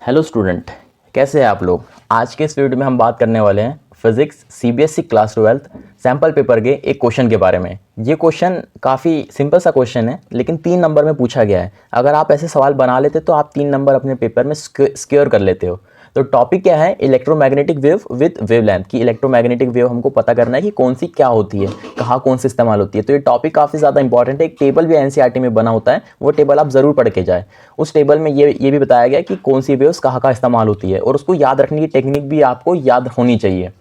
Hello student, कैसे हैं आप लोग। आज के इस वीडियो में हम बात करने वाले हैं physics CBSE class 12 sample paper के एक क्वेश्चन के बारे में। ये क्वेश्चन काफ़ी सिंपल सा क्वेश्चन है, लेकिन 3 नंबर में पूछा गया है। अगर आप ऐसे सवाल बना लेते तो आप 3 नंबर अपने पेपर में सिक्योर कर लेते हो। तो टॉपिक क्या है, इलेक्ट्रोमैग्नेटिक वेव विद वेवलेंथ की। इलेक्ट्रोमैग्नेटिक वेव हमको पता करना है कि कौन सी क्या होती है, कहाँ कौन सी इस्तेमाल होती है। तो ये टॉपिक काफ़ी ज़्यादा इंपॉर्टेंट है। एक टेबल भी एनसीईआरटी में बना होता है, वो टेबल आप ज़रूर पढ़ के जाए। उस टेबल में ये भी बताया गया कि कौन सी वेव्स कहाँ कहाँ इस्तेमाल होती है, और उसको याद रखने की टेक्निक भी आपको याद होनी चाहिए।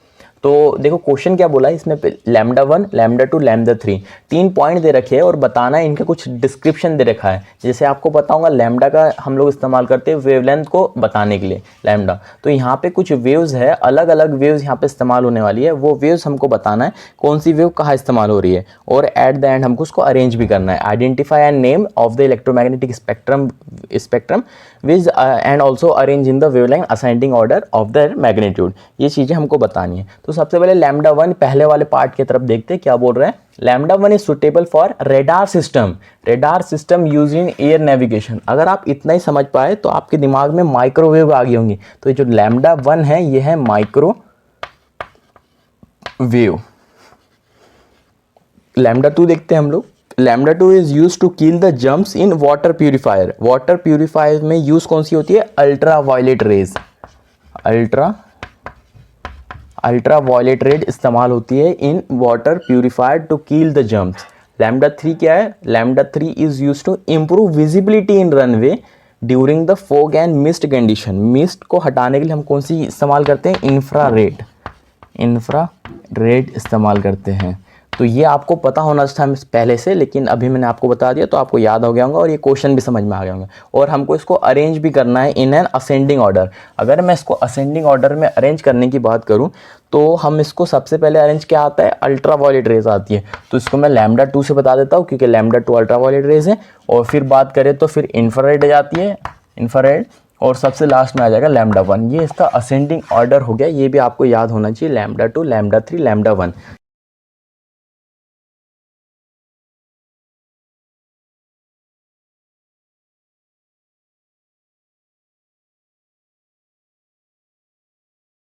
तो देखो क्वेश्चन क्या बोला है इसमें, लैम्डा 1, लैम्डा 2, लैम्डा 3 3 पॉइंट दे रखे हैं और बताना है, इनका कुछ डिस्क्रिप्शन दे रखा है। जैसे आपको पता होगा लैम्डा का हम लोग इस्तेमाल करते हैं वेवलेंथ को बताने के लिए, लैम्डा। तो यहाँ पे कुछ वेव्स है, अलग अलग वेव्स यहाँ पे इस्तेमाल होने वाली है। वो वेव्स हमको बताना है कौन सी वेव कहाँ इस्तेमाल हो रही है, और एट द एंड हमको उसको अरेंज भी करना है। Identify and name of the electromagnetic spectrum which and also arrange in the wavelength ascending order of the magnitude. ये चीज़ें हमको बतानी है। तो सबसे पहले लैम्डा 1 पहले वाले पार्ट की तरफ देखते हैं क्या बोल रहे हैं। Lambda 1 is suitable for radar system use in air navigation. अगर आप इतना ही समझ पाए तो आपके दिमाग में माइक्रोवेव आ गई होंगी। तो ये जो लैम्डा 1 है ये है माइक्रोवेव। लैम्डा 2 देखते हैं हम लोग। Lambda 2 is use to kill the germs in water purifier. Water purifier में यूज कौन सी होती है, ultra violet rays. Ultra violet rays इस्तेमाल होती है in water purifier to kill the germs. Lambda 3 क्या है, lambda 3 is use to improve visibility in runway during the fog and mist condition. Mist को हटाने के लिए हम कौन सी इस्तेमाल करते हैं, इंफ्रारेड इस्तेमाल करते हैं। तो ये आपको पता होना था पहले से, लेकिन अभी मैंने आपको बता दिया तो आपको याद हो गया होगा और ये क्वेश्चन भी समझ में आ गया होगा। और हमको इसको अरेंज भी करना है इन एन असेंडिंग ऑर्डर। अगर मैं इसको असेंडिंग ऑर्डर में अरेंज करने की बात करूं तो हम इसको सबसे पहले अरेंज क्या आता है, अल्ट्रा वायलेट रेज आती है। तो इसको मैं लैम्डा 2 से बता देता हूँ, क्योंकि लैम्डा 2 अल्ट्रा वायलेट रेज है। और फिर बात करें तो फिर इंफ्रारेड आ जाती है, इंफ्रारेड। और सबसे लास्ट में आ जाएगा लैम्डा 1। ये इसका असेंडिंग ऑर्डर हो गया, ये भी आपको याद होना चाहिए, लैम्डा 2, लैम्डा 3, लैम्डा 1।